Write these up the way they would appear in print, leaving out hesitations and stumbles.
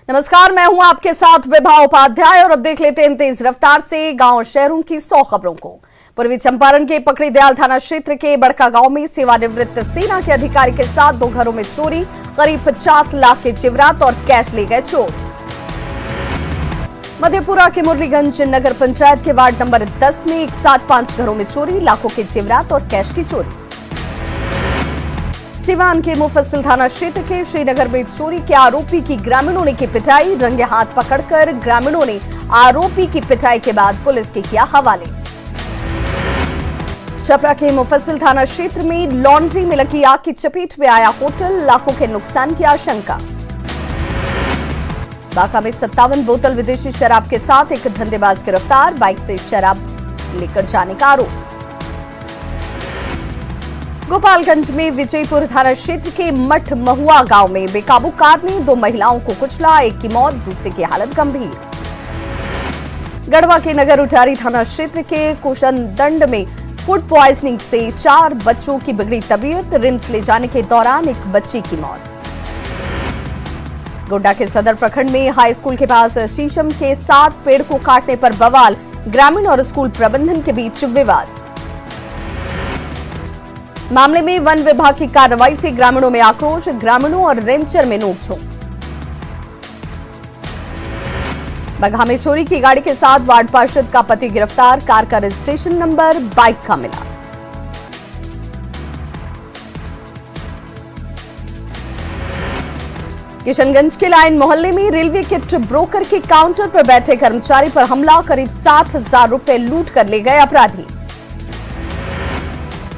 नमस्कार, मैं हूं आपके साथ विभा उपाध्याय और अब देख लेते हैं तेज रफ्तार से गांव और शहरों की 100 खबरों को। पूर्वी चंपारण के पकड़ी दयाल थाना क्षेत्र के बड़का गांव में सेवानिवृत्त सेना के अधिकारी के साथ 2 घरों में चोरी, करीब 50 लाख के जेवरात और कैश ले गए चोर। मधेपुरा के मुरलीगंज नगर पंचायत के वार्ड नंबर 10 में एक साथ 5 घरों में चोरी, लाखों के जेवरात और कैश की चोरी। सिवान के मुफस्सिल थाना क्षेत्र के श्रीनगर में चोरी के आरोपी की ग्रामीणों ने की पिटाई, रंगे हाथ पकड़कर ग्रामीणों ने आरोपी की पिटाई के बाद पुलिस के किया हवाले। छपरा के मुफस्सिल थाना क्षेत्र में लॉन्ड्री में लगी आग की चपेट में आया होटल, लाखों के नुकसान की आशंका। बांका में 57 बोतल विदेशी शराब के साथ एक धंधेबाज गिरफ्तार, बाइक से शराब लेकर जाने का आरोप। गोपालगंज में विजयपुर थाना क्षेत्र के मठ महुआ गांव में बेकाबू कार ने 2 महिलाओं को कुचला, एक की मौत, दूसरे की हालत गंभीर। गढ़वा के नगर उटारी थाना क्षेत्र के कुशनदंड में फूड प्वाइजनिंग से 4 बच्चों की बिगड़ी तबीयत, रिम्स ले जाने के दौरान एक बच्ची की मौत। गोड्डा के सदर प्रखंड में हाई स्कूल के पास शीशम के 7 पेड़ को काटने पर बवाल, ग्रामीण और स्कूल प्रबंधन के बीच विवाद। मामले में वन विभाग की कार्रवाई से ग्रामीणों में आक्रोश, ग्रामीणों और रेंजर में नोकझोंक। बगहा में चोरी की गाड़ी के साथ वार्ड पार्षद का पति गिरफ्तार, कार का रजिस्ट्रेशन नंबर बाइक का मिला। किशनगंज के लाइन मोहल्ले में रेलवे किट ब्रोकर के काउंटर पर बैठे कर्मचारी पर हमला, करीब 60,000 रुपए लूट कर ले गए अपराधी।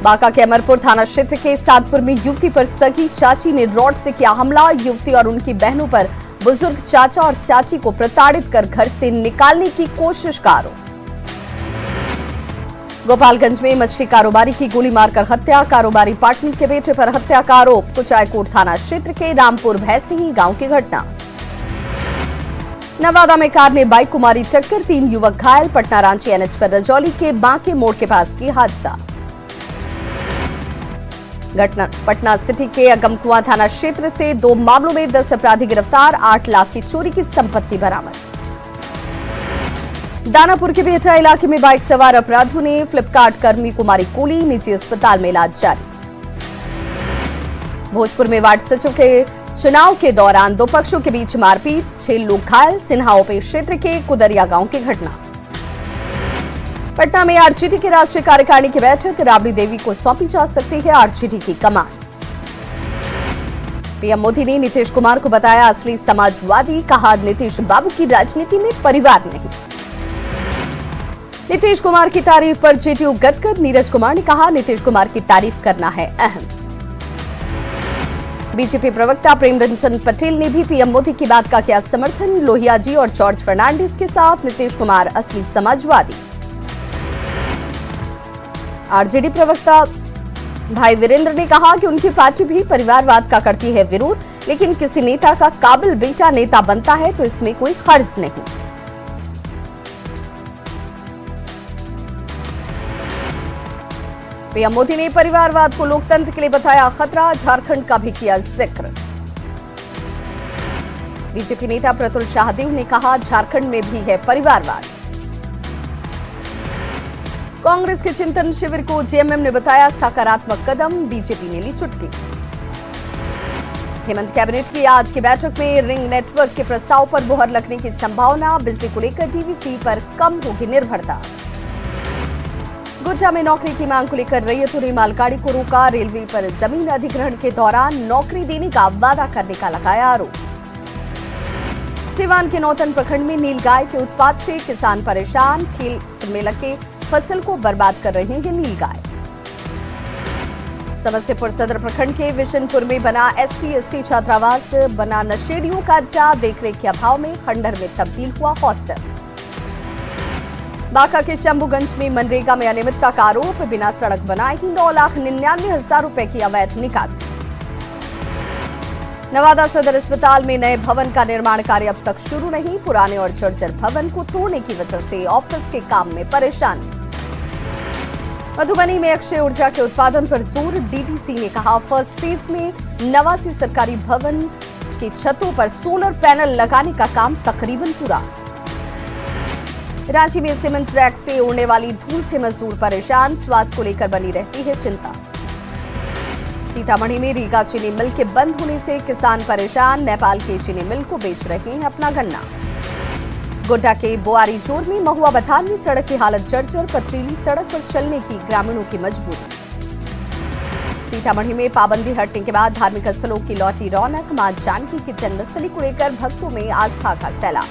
बांका के अमरपुर थाना क्षेत्र के सादपुर में युवती पर सगी चाची ने रॉड से किया हमला, युवती और उनकी बहनों पर बुजुर्ग चाचा और चाची को प्रताड़ित कर घर से निकालने की कोशिश का आरोप। गोपालगंज में मछली कारोबारी की गोली मारकर हत्या, कारोबारी पार्टनर के बेटे पर हत्या का आरोप। कुचायकोट थाना क्षेत्र के रामपुर भैंसिही गांव की घटना। नवादा में कार ने बाइक को मारी टक्कर, 3 युवक घायल, पटना रांची एनएच पर रजौली के बांके मोड़ के पास की हादसा। घटना पटना सिटी के अगमकुआं थाना क्षेत्र से 2 मामलों में 10 अपराधी गिरफ्तार, 8 लाख की चोरी की संपत्ति बरामद। दानापुर के बेहटा इलाके में बाइक सवार अपराधियों ने फ्लिपकार्ट कर्मी को मारी गोली, निजी अस्पताल में इलाज जारी। भोजपुर में वार्ड सचिव के चुनाव के दौरान 2 पक्षों के बीच मारपीट, 6 लोग घायल, सिन्हाओपे क्षेत्र के कुदरिया गांव की घटना। पटना में आरजेडी के राष्ट्रीय कार्यकारिणी की बैठक, राबड़ी देवी को सौंपी जा सकती है आरजेडी की कमान। पीएम मोदी ने नीतीश कुमार को बताया असली समाजवादी, कहा नीतीश बाबू की राजनीति में परिवार नहीं। नीतीश कुमार की तारीफ पर जेडीयू गदगद, नीरज कुमार ने कहा नीतीश कुमार की तारीफ करना है अहम। बीजेपी प्रवक्ता प्रेम रंजन पटेल ने भी पीएम मोदी की बात का किया समर्थन, लोहिया जी और जॉर्ज फर्नांडिस के साथ नीतीश कुमार असली समाजवादी। आरजेडी प्रवक्ता भाई वीरेंद्र ने कहा कि उनकी पार्टी भी परिवारवाद का करती है विरोध, लेकिन किसी नेता का काबिल बेटा नेता बनता है तो इसमें कोई हर्ज नहीं। पीएम मोदी ने परिवारवाद को लोकतंत्र के लिए बताया खतरा, झारखंड का भी किया जिक्र। बीजेपी नेता प्रतुल शाहदेव ने कहा झारखंड में भी है परिवारवाद। कांग्रेस के चिंतन शिविर को जेएमएम ने बताया सकारात्मक कदम, बीजेपी ने ली चुटकी। हेमंत कैबिनेट की आज की बैठक में रिंग नेटवर्क के प्रस्ताव पर मुहर लगने की संभावना, बिजली को लेकर डीवीसी पर कम होगी निर्भरता। गोड्डा में नौकरी की मांग को लेकर रैयतों ने मालगाड़ी को रोका, रेलवे पर जमीन अधिग्रहण के दौरान नौकरी देने का वादा करने का लगाया आरोप। सिवान के नौतन प्रखंड में नीलगाय के उत्पात से किसान परेशान, खेत में लगे फसल को बर्बाद कर रही है नीलगाय। समस्तीपुर सदर प्रखंड के विशनपुर में बना SC/ST छात्रावास बना नशेड़ियों का अड्डा, देखरेख के अभाव में खंडहर में तब्दील हुआ हॉस्टल। बांका के शंभुगंज में मनरेगा में अनियमितता का आरोप, बिना सड़क बनाए ही 9,99,000 रुपए की अवैध निकासी। नवादा सदर अस्पताल में नए भवन का निर्माण कार्य अब तक शुरू नहीं, पुराने और जर्जर भवन को तोड़ने की वजह से ऑफिस के काम में परेशानी। मधुबनी में अक्षय ऊर्जा के उत्पादन पर जोर, डीटीसी ने कहा फर्स्ट फेज में 89 सरकारी भवन की छतों पर सोलर पैनल लगाने का काम तकरीबन पूरा। रांची में सीमेंट ट्रैक से उड़ने वाली धूल से मजदूर परेशान, स्वास्थ्य को लेकर बनी रहती है चिंता। सीतामढ़ी में रीगा चीनी मिल के बंद होने से किसान परेशान, नेपाल के चीनी मिल को बेच रहे हैं अपना गन्ना। गोड्डा के बोआरीजोर में महुआ बथान में सड़क की हालत जर्जर, पथरीली सड़क पर चलने की ग्रामीणों की मजबूरी। सीतामढ़ी में पाबंदी हटने के बाद धार्मिक स्थलों की लौटी रौनक, मां जानकी की जन्मस्थली को लेकर भक्तों में आस्था का सैलाब।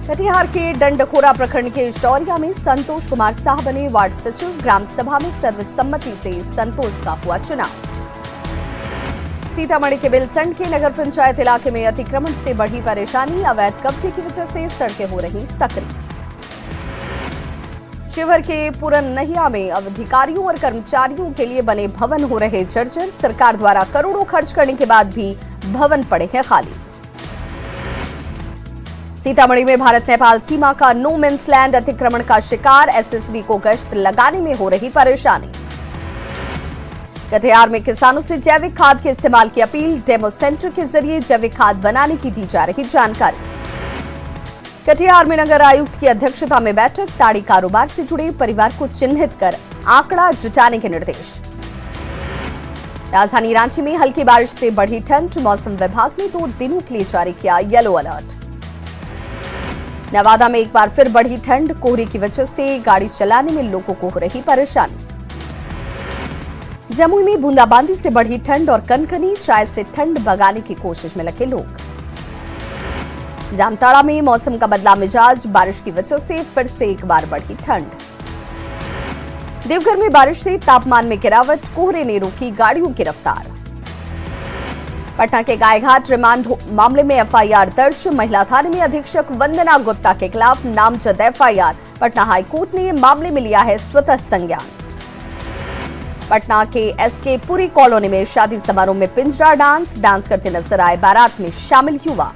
कटिहार के डंडखोरा प्रखंड के शौरिया में संतोष कुमार साह बने वार्ड सचिव, ग्राम सभा में सर्वसम्मति से संतोष का हुआ चुनाव। सीतामढ़ी के बेलसंड के नगर पंचायत इलाके में अतिक्रमण से बढ़ी परेशानी, अवैध कब्जे की वजह से सड़कें हो रही सक्रिय। शिवहर के पुरनहिया में अधिकारियों और कर्मचारियों के लिए बने भवन हो रहे जर्जर, सरकार द्वारा करोड़ों खर्च करने के बाद भी भवन पड़े हैं खाली। सीतामढ़ी में भारत नेपाल सीमा का नो मेंस लैंड अतिक्रमण का शिकार, एसएसबी को गश्त लगाने में हो रही परेशानी। कटिहार में किसानों से जैविक खाद के इस्तेमाल की अपील, डेमो सेंटर के जरिए जैविक खाद बनाने की दी जा रही जानकारी। कटिहार में नगर आयुक्त की अध्यक्षता में बैठक, ताड़ी कारोबार से जुड़े परिवार को चिन्हित कर आंकड़ा जुटाने के निर्देश। राजधानी रांची में हल्की बारिश से बढ़ी ठंड, मौसम विभाग ने 2 दिनों के लिए जारी किया येलो अलर्ट। नवादा में एक बार फिर बढ़ी ठंड, कोहरे की वजह से गाड़ी चलाने में लोगों को हो रही परेशानी। जमुई में बूंदाबांदी से बढ़ी ठंड और कनकनी, चाय से ठंड भगाने की कोशिश में लगे लोग। जामताड़ा में मौसम का बदला मिजाज, बारिश की वजह से फिर से एक बार बढ़ी ठंड। देवघर में बारिश से तापमान में गिरावट, कोहरे ने रोकी गाड़ियों की रफ्तार। पटना के गायघाट रिमांड मामले में एफआईआर दर्ज, महिला थाने में अधीक्षक वंदना गुप्ता के खिलाफ नामजद एफआईआर। पटना हाईकोर्ट ने मामले में लिया है स्वतः संज्ञान। पटना के एसके पुरी कॉलोनी में शादी समारोह में पिंजरा डांस करते नजर आए बारात में शामिल युवा।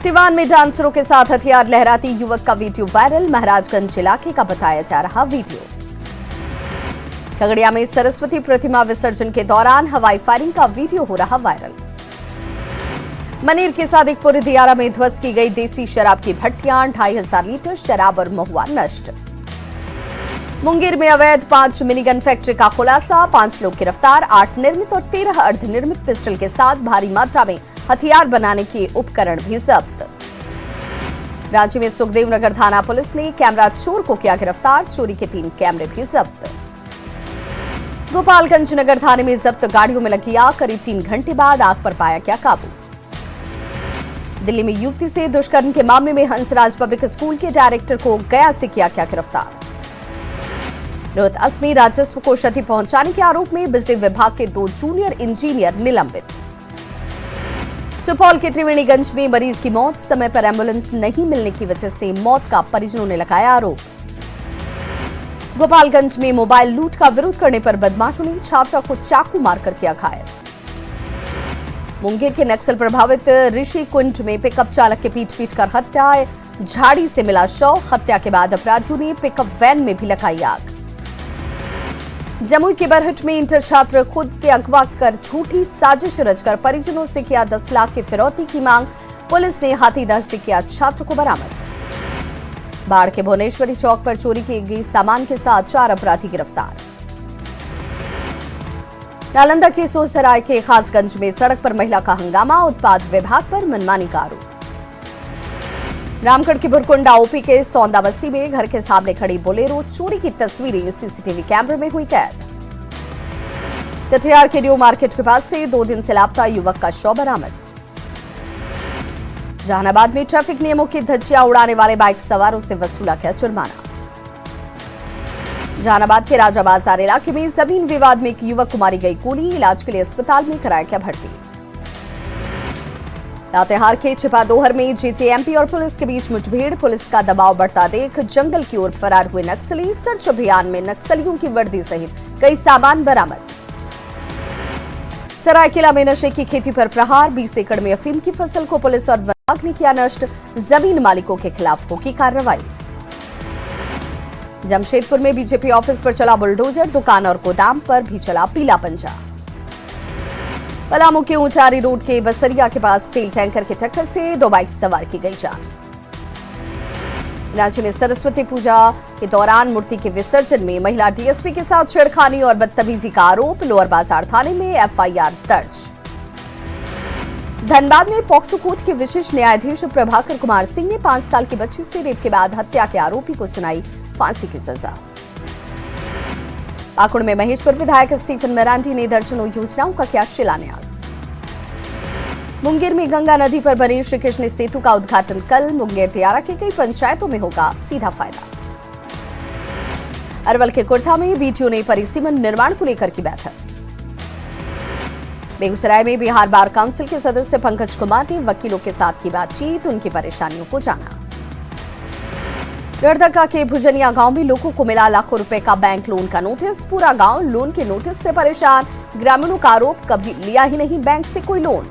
सिवान में डांसरों के साथ हथियार लहराती युवक का वीडियो वायरल, महाराजगंज इलाके का बताया जा रहा वीडियो। खगड़िया में सरस्वती प्रतिमा विसर्जन के दौरान हवाई फायरिंग का वीडियो हो रहा वायरल। मनेर के सादिकपुर दियारा में ध्वस्त की गई देसी शराब की भट्टियां, 2500 लीटर शराब और महुआ नष्ट। मुंगेर में अवैध 5 मिनीगन फैक्ट्री का खुलासा, 5 लोग गिरफ्तार, 8 निर्मित और 13 अर्धनिर्मित पिस्टल के साथ भारी मात्रा में हथियार बनाने के उपकरण भी जब्त। रांची में सुखदेव नगर थाना पुलिस ने कैमरा चोर को किया गिरफ्तार, चोरी के 3 कैमरे भी जब्त। गोपालगंज नगर थाने में जब्त गाड़ियों में लगी आग, करीब 3 घंटे बाद आग पर पाया गया काबू। दिल्ली में युवती से दुष्कर्म के मामले में हंसराज पब्लिक स्कूल के डायरेक्टर को गया से किया गया गिरफ्तार। रोहतास में राजस्व को क्षति पहुंचाने के आरोप में बिजली विभाग के 2 जूनियर इंजीनियर निलंबित। सुपौल के त्रिवेणीगंज में मरीज की मौत, समय पर एम्बुलेंस नहीं मिलने की वजह से मौत का परिजनों ने लगाया आरोप। गोपालगंज में मोबाइल लूट का विरोध करने पर बदमाशों ने छात्रा को चाकू मारकर किया घायल। मुंगेर के नक्सल प्रभावित ऋषि कुंड में पिकअप चालक के पीट कर हत्या, झाड़ी से मिला शव, हत्या के बाद अपराधियों ने पिकअप वैन में भी लगाई आग। जमुई के बरहट में इंटर छात्र खुद के अगवा कर झूठी साजिश रचकर परिजनों से किया 10 लाख की फिरौती की मांग, पुलिस ने हाथीदह से किया छात्र को बरामद। बाढ़ के भुवनेश्वरी चौक पर चोरी की गई सामान के साथ 4 अपराधी गिरफ्तार। नालंदा के सोसराय के खासगंज में सड़क पर महिला का हंगामा, उत्पाद विभाग पर मनमानी का आरोप। रामगढ़ के बुरकुंडा ओपी के सौंदा बस्ती में घर के सामने खड़ी बोलेरो, चोरी की तस्वीरें सीसीटीवी कैमरे में हुई कैद। कटिहार के न्यू मार्केट के पास से 2 दिन से लापता युवक का शव बरामद। जहानाबाद में ट्रैफिक नियमों की धज्जियां उड़ाने वाले बाइक सवारों से वसूला गया जुर्माना। जहानाबाद के राजा बाजार इलाके में जमीन विवाद में एक युवक को मारी गई गोली, इलाज के लिए अस्पताल में कराया गया भर्ती। लातेहार के छिपादोहर में जीजेएमपी और पुलिस के बीच मुठभेड़, पुलिस का दबाव बढ़ता देख जंगल की ओर फरार हुए नक्सली, सर्च अभियान में नक्सलियों की वर्दी सहित कई सामान बरामद। सरायकेला में नशे की खेती पर प्रहार, 20 एकड़ में अफीम की फसल को पुलिस और विभाग ने किया नष्ट, जमीन मालिकों के खिलाफ होगी कार्रवाई। जमशेदपुर में बीजेपी ऑफिस पर चला बुलडोजर, दुकान और गोदाम पर भी चला पीला पंजा। पलामू के ऊंचारी रोड के बसरिया के पास तेल टैंकर की टक्कर से 2 बाइक सवार की गई जान। रांची में सरस्वती पूजा के दौरान मूर्ति के विसर्जन में महिला डीएसपी के साथ छेड़खानी और बदतमीजी का आरोप, लोअर बाजार थाने में एफआईआर दर्ज। धनबाद में पॉक्सो कोर्ट के विशेष न्यायाधीश प्रभाकर कुमार सिंह ने 5 साल की बच्ची से रेप के बाद हत्या के आरोपी को सुनाई फांसी की सजा। पाकुड़ में महेशपुर विधायक स्टीफन मरांडी ने दर्जनों योजनाओं का किया शिलान्यास। मुंगेर में गंगा नदी पर बने श्री कृष्ण सेतु का उद्घाटन कल। मुंगेर तियारा के कई पंचायतों में होगा सीधा फायदा। अरवल के कुर्था में बीटीओ ने परिसीमन निर्माण को लेकर की बैठक। बेगूसराय में बिहार बार काउंसिल के सदस्य पंकज कुमार ने वकीलों के साथ की बातचीत, उनकी परेशानियों को जाना। लोहरदगा के भुजनिया गांव में लोगों को मिला लाखों रुपए का बैंक लोन का नोटिस। पूरा गांव लोन के नोटिस से परेशान। ग्रामीणों का आरोप, कभी लिया ही नहीं बैंक से कोई लोन।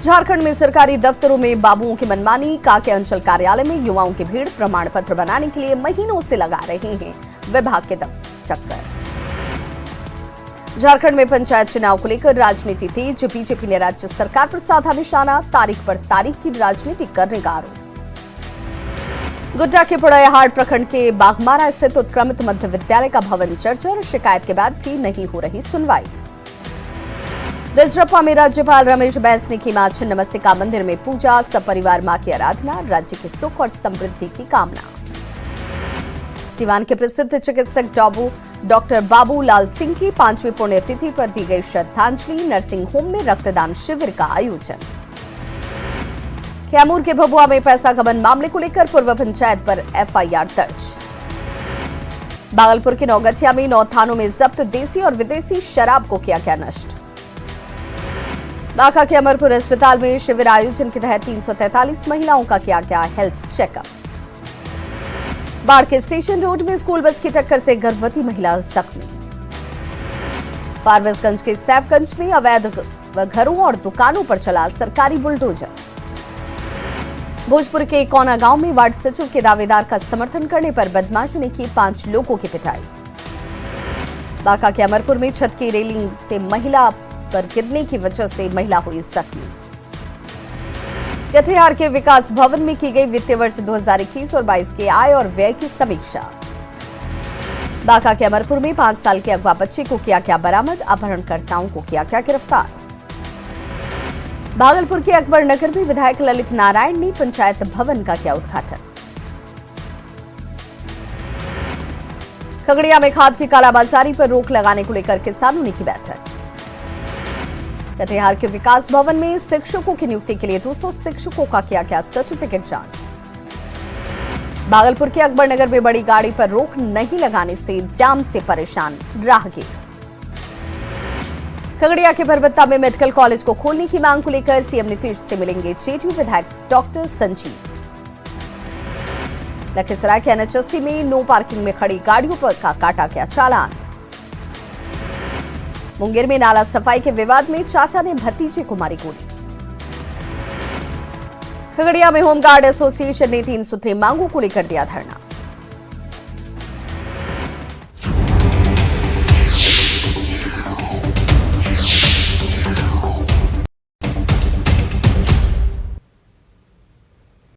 झारखंड में सरकारी दफ्तरों में बाबुओं की मनमानी। कांके अंचल कार्यालय में युवाओं की भीड़। प्रमाण पत्र बनाने के लिए महीनों से लगा रहे हैं विभाग के चक्कर। झारखंड में पंचायत चुनाव को लेकर राजनीति तेज। बीजेपी ने राज्य सरकार पर साधा निशाना। तारीख पर तारीख की राजनीति करने का आरोप। गोड्डा के पोड़ैयाहाट प्रखंड के बाघमारा स्थित उत्क्रमित मध्य विद्यालय का भवन जर्जर। शिकायत के बाद भी नहीं हो रही सुनवाई। रजरप्पा में राज्यपाल रमेश बैस ने की मां छिन्नमस्तिका मंदिर में पूजा। सपरिवार मां की आराधना, राज्य के सुख और समृद्धि की कामना। सिवान के प्रसिद्ध चिकित्सक डॉक्टर बाबू लाल सिंह की 5वीं पुण्यतिथि पर दी गई श्रद्धांजलि। नर्सिंग होम में रक्तदान शिविर का आयोजन। कैमूर के भभुआ में पैसा गबन मामले को लेकर पूर्व पंचायत पर एफआईआर दर्ज। भागलपुर के नौगछिया में 9 थानों में जब्त देसी और विदेशी शराब को किया गया नष्ट। बांका के अमरपुर अस्पताल में शिविर आयोजन के तहत 343 महिलाओं का किया गया हेल्थ चेकअप। बाढ़ के स्टेशन रोड में स्कूल बस की टक्कर से गर्भवती महिला जख्मी। फारबिसगंज के सैफगंज में अवैध घरों और दुकानों पर चला सरकारी बुलडोजर। भोजपुर के कोना गांव में वार्ड सचिव के दावेदार का समर्थन करने पर बदमाशों ने की 5 लोगों की पिटाई। बांका के अमरपुर में छत की रेलिंग से महिला पर गिरने की वजह से महिला हुई जख्मी। कटिहार के विकास भवन में की गई वित्तीय वर्ष 2021 और 22 के आय और व्यय की समीक्षा। बांका के अमरपुर में 5 साल के अगवा बच्चे को किया गया बरामद। अपहरणकर्ताओं को किया गया गिरफ्तार। भागलपुर के अकबर नगर में विधायक ललित नारायण ने पंचायत भवन का किया उद्घाटन। खगड़िया में खाद की कालाबाजारी पर रोक लगाने को लेकर किसानों ने की बैठक। कटिहार के विकास भवन में शिक्षकों की नियुक्ति के लिए 200 शिक्षकों का किया गया सर्टिफिकेट जांच। भागलपुर के अकबर नगर में बड़ी गाड़ी पर रोक नहीं लगाने से जाम से परेशान राहगीर। खगड़िया के परबत्ता में मेडिकल कॉलेज को खोलने की मांग को लेकर सीएम नीतीश से मिलेंगे जेडीयू विधायक डॉक्टर संजीव। लखीसराय के एनएच80 में नो पार्किंग में खड़ी गाड़ियों पर का काटा गया चालान। मुंगेर में नाला सफाई के विवाद में चाचा ने भतीजे को मारी गोली। खगड़िया में होमगार्ड एसोसिएशन ने 3 सूत्री मांगों को लेकर दिया धरना।